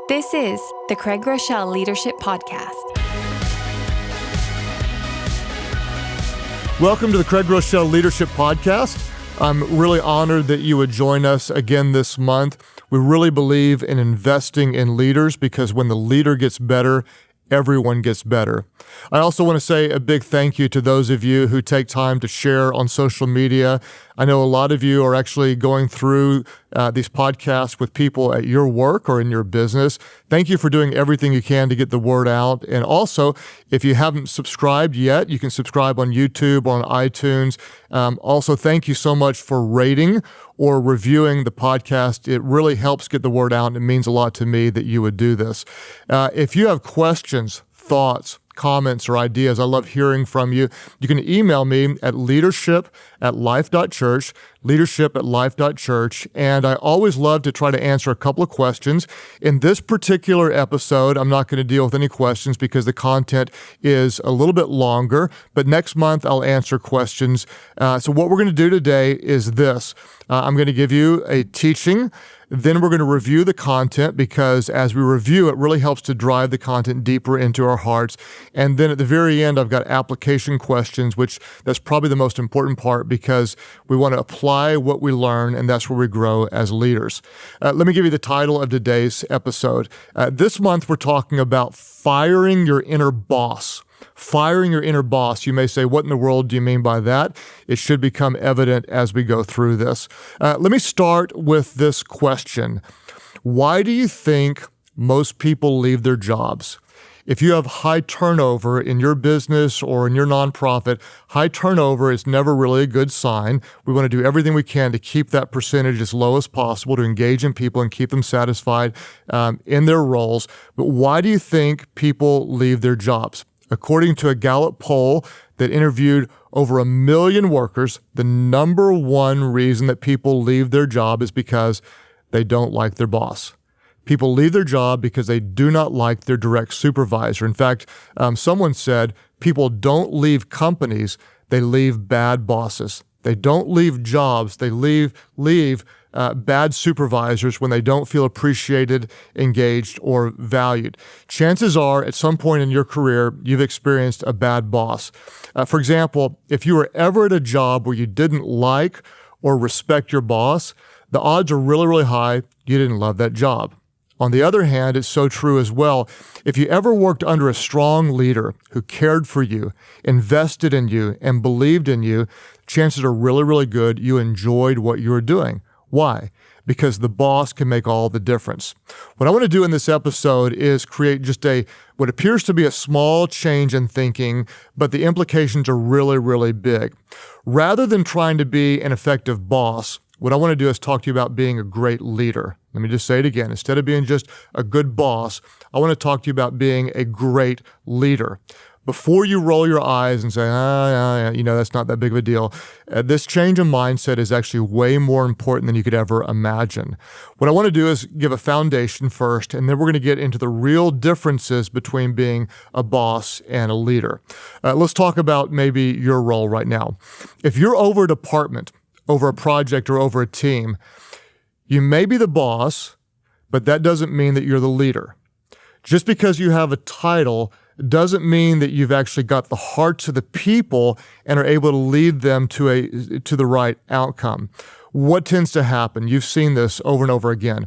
This is the Craig Groeschel Leadership Podcast. Welcome to the Craig Groeschel Leadership Podcast. I'm really honored that you would join us again this month. We really believe in investing in leaders because when the leader gets better, everyone gets better. I also want to say a big thank you to those of you who take time to share on social media. I know a lot of you are actually going through these podcasts with people at your work or in your business. Thank you for doing everything you can to get the word out. And also, if you haven't subscribed yet, you can subscribe on YouTube, on iTunes. Also, thank you so much for rating or reviewing the podcast. It really helps get the word out, and it means a lot to me that you would do this. If you have questions, thoughts, comments, or ideas, I love hearing from you. You can email me at leadership@Life.Church, leadership@Life.Church, and I always love to try to answer a couple of questions. In this particular episode, I'm not going to deal with any questions because the content is a little bit longer, but next month I'll answer questions. So what we're going to do today is this. I'm going to give you a teaching. Then we're going to review the content because as we review, it really helps to drive the content deeper into our hearts. And then at the very end, I've got application questions, which that's probably the most important part because we want to apply what we learn, and that's where we grow as leaders. Let me give you the title of today's episode. This month, we're talking about firing your inner boss. Firing your inner boss. You may say, what in the world do you mean by that? It should become evident as we go through this. Let me start with this question. Why do you think most people leave their jobs? If you have high turnover in your business or in your nonprofit, high turnover is never really a good sign. We want to do everything we can to keep that percentage as low as possible, to engage in people and keep them satisfied in their roles. But why do you think people leave their jobs? According to a Gallup poll that interviewed over 1 million workers, the number one reason that people leave their job is because they don't like their boss. People leave their job because they do not like their direct supervisor. In fact, someone said people don't leave companies, they leave bad bosses. They don't leave jobs, they leave bad supervisors when they don't feel appreciated, engaged, or valued. Chances are, at some point in your career, you've experienced a bad boss. For example, if you were ever at a job where you didn't like or respect your boss, the odds are really, really high you didn't love that job. On the other hand, it's so true as well. If you ever worked under a strong leader who cared for you, invested in you, and believed in you, chances are really, really good you enjoyed what you were doing. Why? Because the boss can make all the difference. What I want to do in this episode is create just what appears to be a small change in thinking, but the implications are really, really big. Rather than trying to be an effective boss, what I want to do is talk to you about being a great leader. Let me just say it again. Instead of being just a good boss, I want to talk to you about being a great leader. Before you roll your eyes and say, that's not that big of a deal, this change of mindset is actually way more important than you could ever imagine. What I want to do is give a foundation first, and then we're going to get into the real differences between being a boss and a leader. Let's talk about maybe your role right now. If you're over a department, over a project, or over a team, you may be the boss, but that doesn't mean that you're the leader. Just because you have a title doesn't mean that you've actually got the hearts of the people and are able to lead them to the right outcome. What tends to happen? You've seen this over and over again.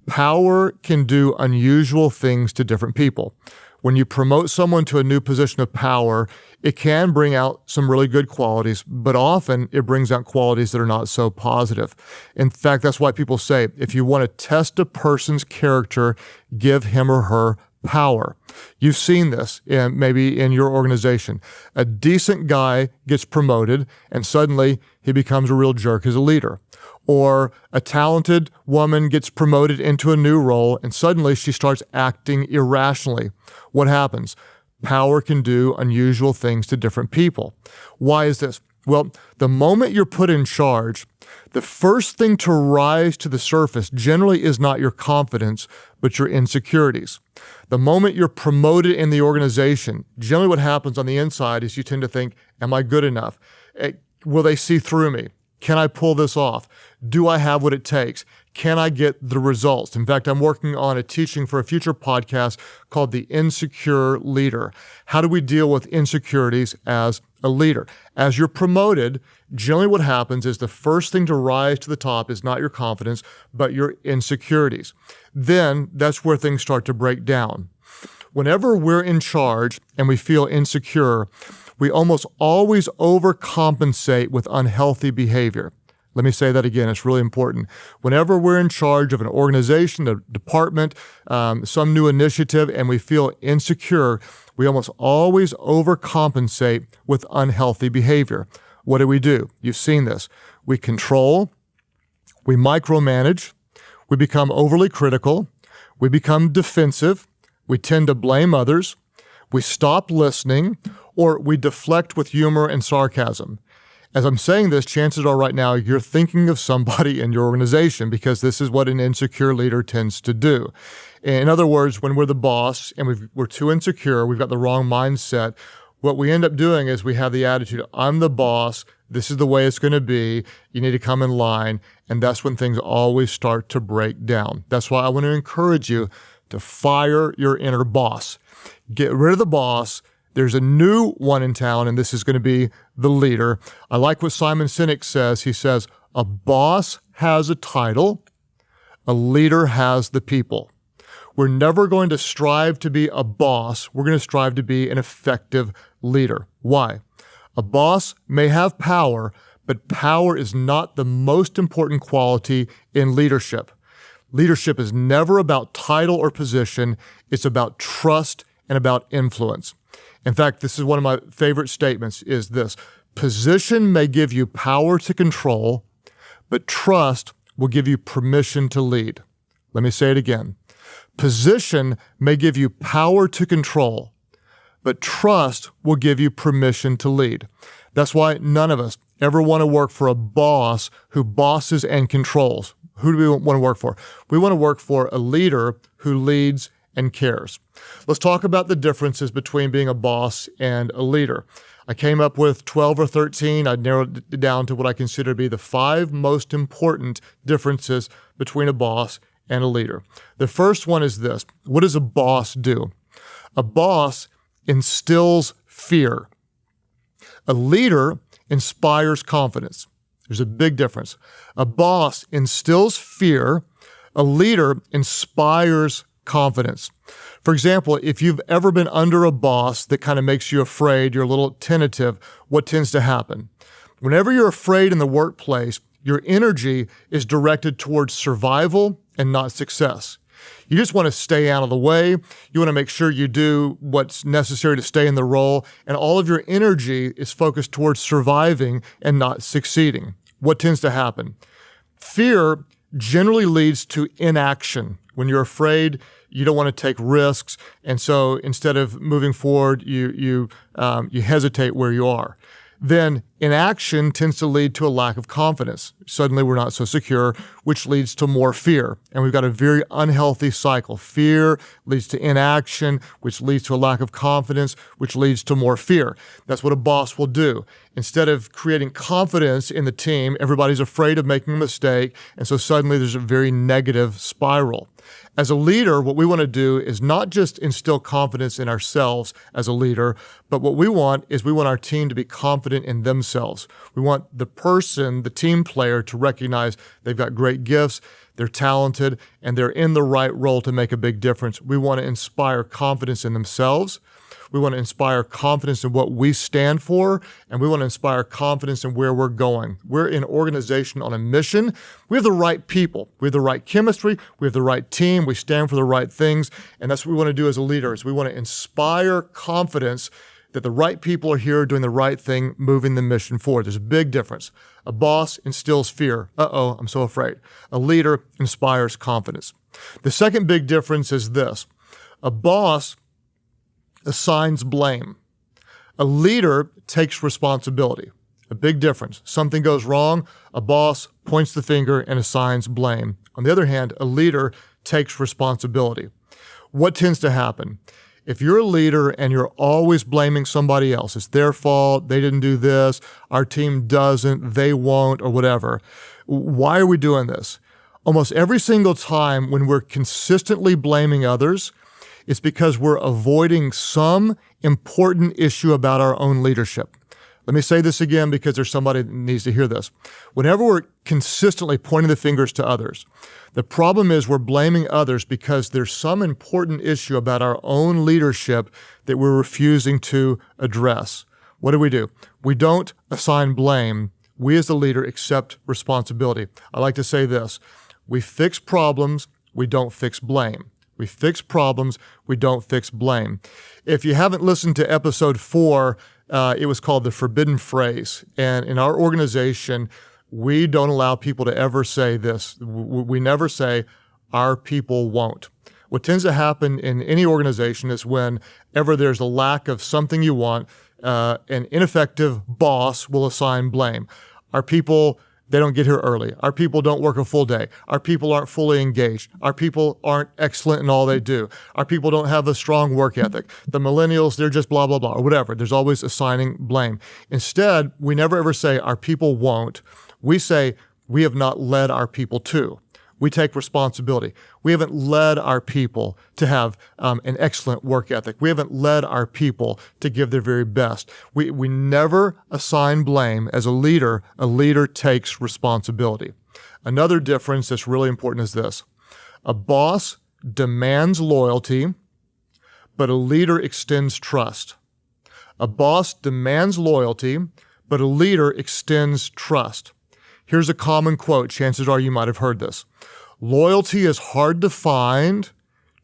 Power can do unusual things to different people. When you promote someone to a new position of power, it can bring out some really good qualities, but often it brings out qualities that are not so positive. In fact, that's why people say, if you want to test a person's character, give him or her power. You've seen this maybe in your organization. A decent guy gets promoted and suddenly he becomes a real jerk as a leader. Or a talented woman gets promoted into a new role and suddenly she starts acting irrationally. What happens? Power can do unusual things to different people. Why is this? Well, the moment you're put in charge, the first thing to rise to the surface generally is not your confidence, but your insecurities. The moment you're promoted in the organization, generally what happens on the inside is you tend to think, am I good enough? Will they see through me? Can I pull this off? Do I have what it takes? can I get the results? In fact, I'm working on a teaching for a future podcast called The Insecure Leader. How do we deal with insecurities as a leader? As you're promoted, generally what happens is the first thing to rise to the top is not your confidence, but your insecurities. Then that's where things start to break down. Whenever we're in charge and we feel insecure, we almost always overcompensate with unhealthy behavior. Let me say that again. It's really important. Whenever we're in charge of an organization, a department, some new initiative, and we feel insecure, we almost always overcompensate with unhealthy behavior. What do? You've seen this. We control, we micromanage, we become overly critical, we become defensive, we tend to blame others, we stop listening, or we deflect with humor and sarcasm. As I'm saying this, chances are right now you're thinking of somebody in your organization because this is what an insecure leader tends to do. In other words, when we're the boss and we're too insecure, we've got the wrong mindset, what we end up doing is we have the attitude, I'm the boss, this is the way it's going to be, you need to come in line, and that's when things always start to break down. That's why I want to encourage you to fire your inner boss. Get rid of the boss. There's a new one in town, and this is going to be the leader. I like what Simon Sinek says. He says, a boss has a title, a leader has the people. We're never going to strive to be a boss. We're going to strive to be an effective leader. Why? A boss may have power, but power is not the most important quality in leadership. Leadership is never about title or position. It's about trust and about influence. In fact, this is one of my favorite statements is this: position may give you power to control, but trust will give you permission to lead. Let me say it again. Position may give you power to control, but trust will give you permission to lead. That's why none of us ever want to work for a boss who bosses and controls. Who do we want to work for? We want to work for a leader who leads and cares. Let's talk about the differences between being a boss and a leader. I came up with 12 or 13. I narrowed it down to what I consider to be the 5 most important differences between a boss and a leader. The first one is this. What does a boss do? A boss instills fear. A leader inspires confidence. There's a big difference. A boss instills fear. A leader inspires confidence. For example, if you've ever been under a boss that kind of makes you afraid, you're a little tentative, what tends to happen? Whenever you're afraid in the workplace, your energy is directed towards survival and not success. You just want to stay out of the way. You want to make sure you do what's necessary to stay in the role, and all of your energy is focused towards surviving and not succeeding. What tends to happen? Fear generally leads to inaction. When you're afraid, you don't want to take risks, and so instead of moving forward, you hesitate where you are. Then inaction tends to lead to a lack of confidence. Suddenly we're not so secure, which leads to more fear. And we've got a very unhealthy cycle. Fear leads to inaction, which leads to a lack of confidence, which leads to more fear. That's what a boss will do. Instead of creating confidence in the team, everybody's afraid of making a mistake, and so suddenly there's a very negative spiral. As a leader, what we want to do is not just instill confidence in ourselves as a leader, but what we want is we want our team to be confident in themselves. We want the person, the team player, to recognize they've got great gifts, they're talented, and they're in the right role to make a big difference. We want to inspire confidence in themselves. We want to inspire confidence in what we stand for, and we want to inspire confidence in where we're going. We're an organization on a mission. We have the right people. We have the right chemistry. We have the right team. We stand for the right things, and that's what we want to do as a leader, is we want to inspire confidence that the right people are here doing the right thing, moving the mission forward. There's a big difference. A boss instills fear. Uh-oh, I'm so afraid. A leader inspires confidence. The second big difference is this. A boss assigns blame. A leader takes responsibility. A big difference. Something goes wrong, a boss points the finger and assigns blame. On the other hand, a leader takes responsibility. What tends to happen? If you're a leader and you're always blaming somebody else, it's their fault, they didn't do this, our team doesn't, they won't, or whatever. Why are we doing this? Almost every single time when we're consistently blaming others, it's because we're avoiding some important issue about our own leadership. Let me say this again because there's somebody that needs to hear this. Whenever we're consistently pointing the fingers to others, the problem is we're blaming others because there's some important issue about our own leadership that we're refusing to address. What do? We don't assign blame. We as the leader accept responsibility. I like to say this: we fix problems, we don't fix blame. We fix problems, we don't fix blame. If you haven't listened to episode 4, it was called The Forbidden Phrase. And in our organization, we don't allow people to ever say this. We never say, our people won't. What tends to happen in any organization is whenever there's a lack of something you want, an ineffective boss will assign blame. Our people, they don't get here early. Our people don't work a full day. Our people aren't fully engaged. Our people aren't excellent in all they do. Our people don't have a strong work ethic. The millennials, they're just blah, blah, blah, or whatever. There's always assigning blame. Instead, we never ever say our people won't. We say we have not led our people to. We take responsibility. We haven't led our people to have an excellent work ethic. We haven't led our people to give their very best. We never assign blame. As a leader takes responsibility. Another difference that's really important is this: a boss demands loyalty, but a leader extends trust. A boss demands loyalty, but a leader extends trust. Here's a common quote. Chances are you might have heard this. Loyalty is hard to find.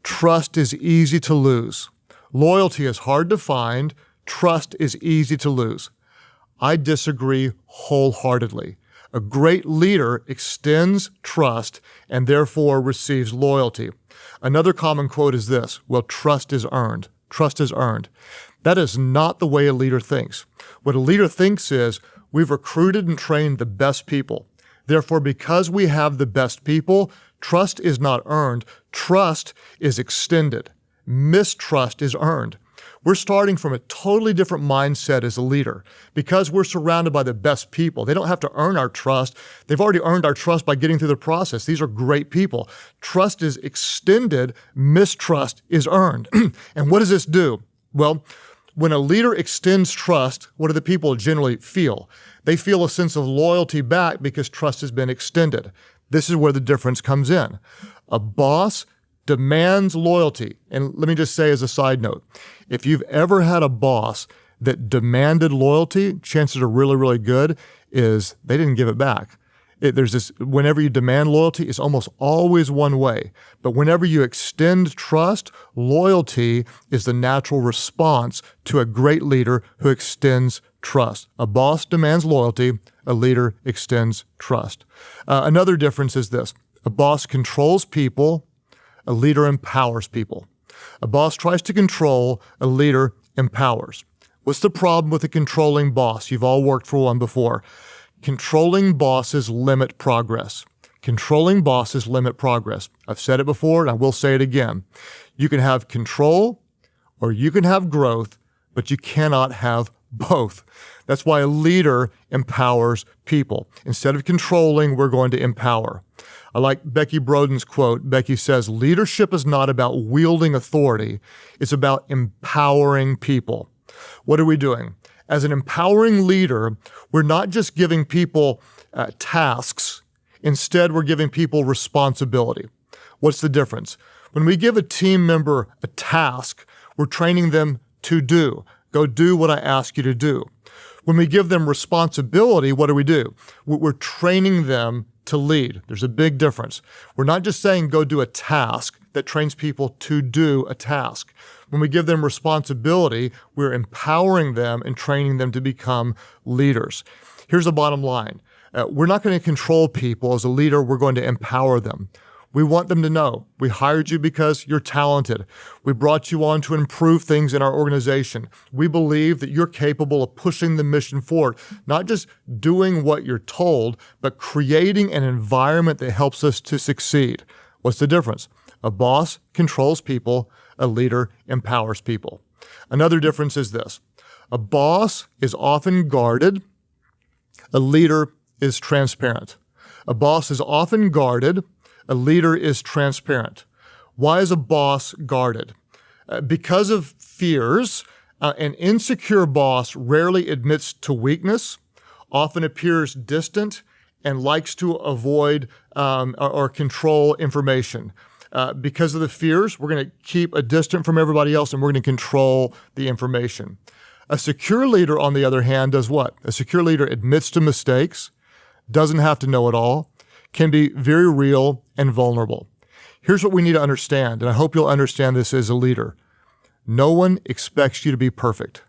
Trust is easy to lose. Loyalty is hard to find. Trust is easy to lose. I disagree wholeheartedly. A great leader extends trust and therefore receives loyalty. Another common quote is this: well, trust is earned. Trust is earned. That is not the way a leader thinks. What a leader thinks is, we've recruited and trained the best people. Therefore, because we have the best people, trust is not earned. Trust is extended. Mistrust is earned. We're starting from a totally different mindset as a leader. Because we're surrounded by the best people, they don't have to earn our trust. They've already earned our trust by getting through the process. These are great people. Trust is extended. Mistrust is earned. And what does this do? Well, when a leader extends trust, what do the people generally feel? They feel a sense of loyalty back because trust has been extended. This is where the difference comes in. A boss demands loyalty. And let me just say as a side note, if you've ever had a boss that demanded loyalty, chances are really, really good is they didn't give it back. Whenever you demand loyalty, it's almost always one way. But whenever you extend trust, loyalty is the natural response to a great leader who extends trust. A boss demands loyalty, a leader extends trust. Another difference is this: a boss controls people, a leader empowers people. A boss tries to control, a leader empowers. What's the problem with a controlling boss? You've all worked for one before. Controlling bosses limit progress. Controlling bosses limit progress. I've said it before and I will say it again. You can have control or you can have growth, but you cannot have both. That's why a leader empowers people. Instead of controlling, we're going to empower. I like Becky Broden's quote. Becky says, leadership is not about wielding authority. It's about empowering people. What are we doing? As an empowering leader, we're not just giving people tasks. Instead, we're giving people responsibility. What's the difference? When we give a team member a task, we're training them to do. Go do what I ask you to do. When we give them responsibility, what do? We're training them to lead. There's a big difference. We're not just saying go do a task that trains people to do a task. When we give them responsibility, we're empowering them and training them to become leaders. Here's the bottom line. We're not going to control people. As a leader, we're going to empower them. We want them to know we hired you because you're talented. We brought you on to improve things in our organization. We believe that you're capable of pushing the mission forward, not just doing what you're told, but creating an environment that helps us to succeed. What's the difference? A boss controls people. A leader empowers people. Another difference is this. A boss is often guarded. A leader is transparent. A boss is often guarded. A leader is transparent. Why is a boss guarded? Because of fears, an insecure boss rarely admits to weakness, often appears distant, and likes to avoid or control information. Because of the fears, we're going to keep a distance from everybody else, and we're going to control the information. A secure leader, on the other hand, does what? A secure leader admits to mistakes, doesn't have to know it all, can be very real and vulnerable. Here's what we need to understand, and I hope you'll understand this as a leader. No one expects you to be perfect.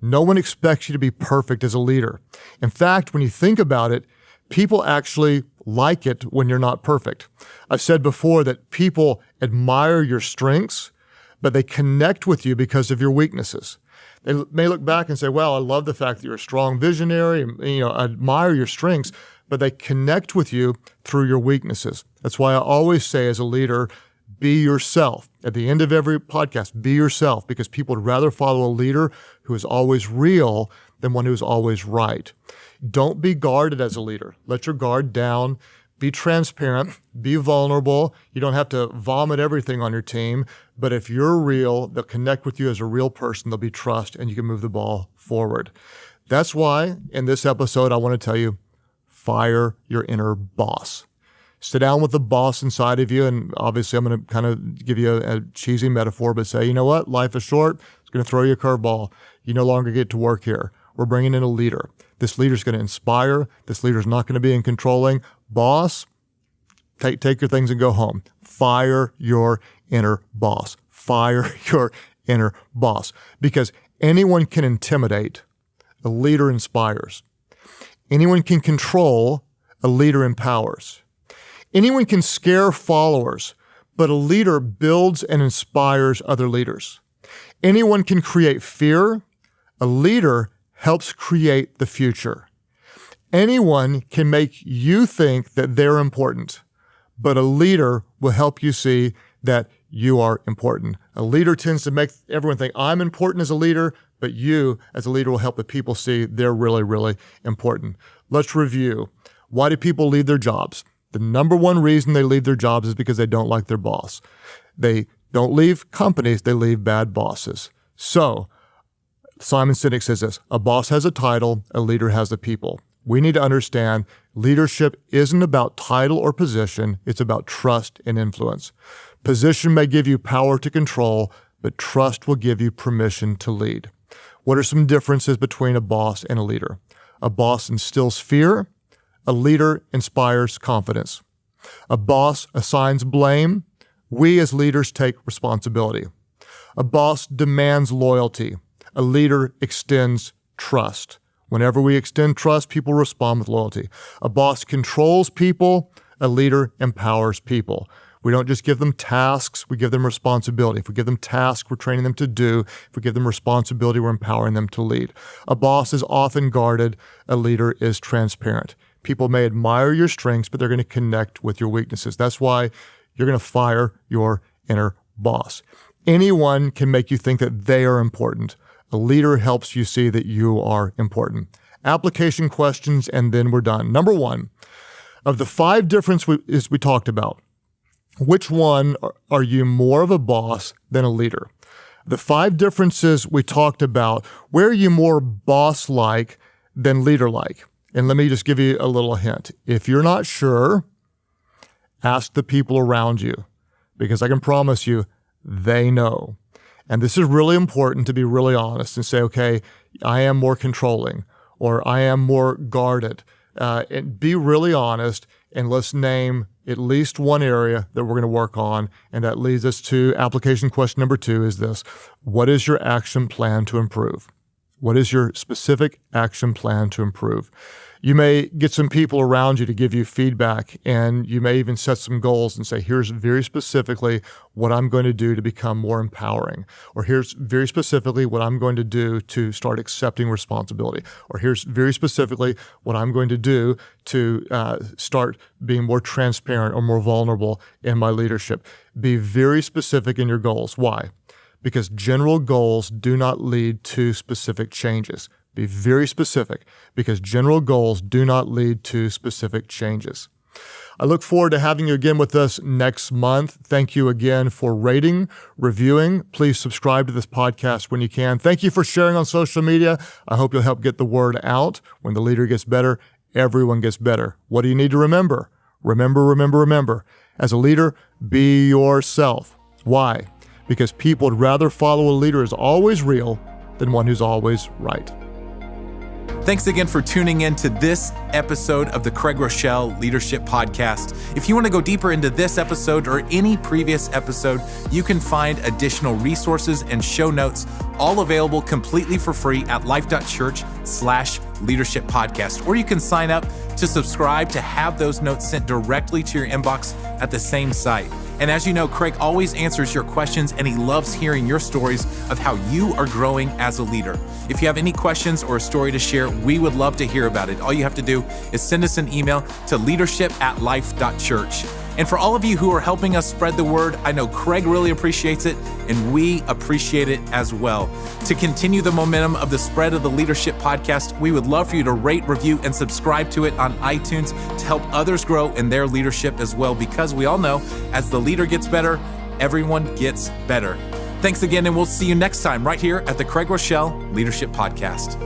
No one expects you to be perfect as a leader. In fact, when you think about it, people actually like it when you're not perfect. I've said before that people admire your strengths, but they connect with you because of your weaknesses. They may look back and say, well, I love the fact that you're a strong visionary, and, I admire your strengths, but they connect with you through your weaknesses. That's why I always say as a leader, be yourself. At the end of every podcast, be yourself, because people would rather follow a leader who is always real than one who is always right. Don't be guarded as a leader. Let your guard down. Be transparent. Be vulnerable. You don't have to vomit everything on your team, but if you're real, they'll connect with you as a real person. There'll be trust, and you can move the ball forward. That's why in this episode, I want to tell you, fire your inner boss. Sit down with the boss inside of you, and obviously I'm going to kind of give you a cheesy metaphor, but say, you know what? Life is short. It's going to throw you a curveball. You no longer get to work here. We're bringing in a leader. This leader's going to inspire. This leader's not going to be in controlling. Boss, take your things and go home. Fire your inner boss. Fire your inner boss. Because anyone can intimidate. A leader inspires. Anyone can control. A leader empowers. Anyone can scare followers, but a leader builds and inspires other leaders. Anyone can create fear. A leader helps create the future. Anyone can make you think that they're important, but a leader will help you see that you are important. A leader tends to make everyone think, I'm important as a leader, but you as a leader will help the people see they're really, really important. Let's review. Why do people leave their jobs? The number one reason they leave their jobs is because they don't like their boss. They don't leave companies, they leave bad bosses. So, Simon Sinek says this, a boss has a title, a leader has a people. We need to understand leadership isn't about title or position, it's about trust and influence. Position may give you power to control, but trust will give you permission to lead. What are some differences between a boss and a leader? A boss instills fear. A leader inspires confidence. A boss assigns blame. We as leaders take responsibility. A boss demands loyalty. A leader extends trust. Whenever we extend trust, people respond with loyalty. A boss controls people. A leader empowers people. We don't just give them tasks, we give them responsibility. If we give them tasks, we're training them to do. If we give them responsibility, we're empowering them to lead. A boss is often guarded. A leader is transparent. People may admire your strengths, but they're going to connect with your weaknesses. That's why you're going to fire your inner boss. Anyone can make you think that they are important. A leader helps you see that you are important. Application questions, and then we're done. Number one, of the 5 differences we talked about, which one are you more of a boss than a leader? The 5 differences we talked about, where are you more boss-like than leader-like? And let me just give you a little hint. If you're not sure, ask the people around you, because I can promise you they know. And this is really important to be really honest and say, okay, I am more controlling or I am more guarded. And be really honest, and let's name at least one area that we're going to work on. And that leads us to application question number 2 is this. What is your action plan to improve? What is your specific action plan to improve? You may get some people around you to give you feedback, and you may even set some goals and say, here's very specifically what I'm going to do to become more empowering, or here's very specifically what I'm going to do to start accepting responsibility, or here's very specifically what I'm going to do to start being more transparent or more vulnerable in my leadership. Be very specific in your goals. Why? Because general goals do not lead to specific changes. Be very specific, because general goals do not lead to specific changes. I look forward to having you again with us next month. Thank you again for rating, reviewing. Please subscribe to this podcast when you can. Thank you for sharing on social media. I hope you'll help get the word out. When the leader gets better, everyone gets better. What do you need to remember? Remember. As a leader, be yourself. Why? Because people would rather follow a leader who's always real than one who's always right. Thanks again for tuning in to this episode of the Craig Groeschel Leadership Podcast. If you want to go deeper into this episode or any previous episode, you can find additional resources and show notes, all available completely for free at Life.Church/Leadership Podcast. Or you can sign up to subscribe to have those notes sent directly to your inbox at the same site. And as you know, Craig always answers your questions, and he loves hearing your stories of how you are growing as a leader. If you have any questions or a story to share, we would love to hear about it. All you have to do is send us an email to leadership@life.church. And for all of you who are helping us spread the word, I know Craig really appreciates it, and we appreciate it as well. To continue the momentum of the spread of the Leadership Podcast, we would love for you to rate, review, and subscribe to it on iTunes to help others grow in their leadership as well, because we all know as the leader gets better, everyone gets better. Thanks again, and we'll see you next time right here at the Craig Groeschel Leadership Podcast.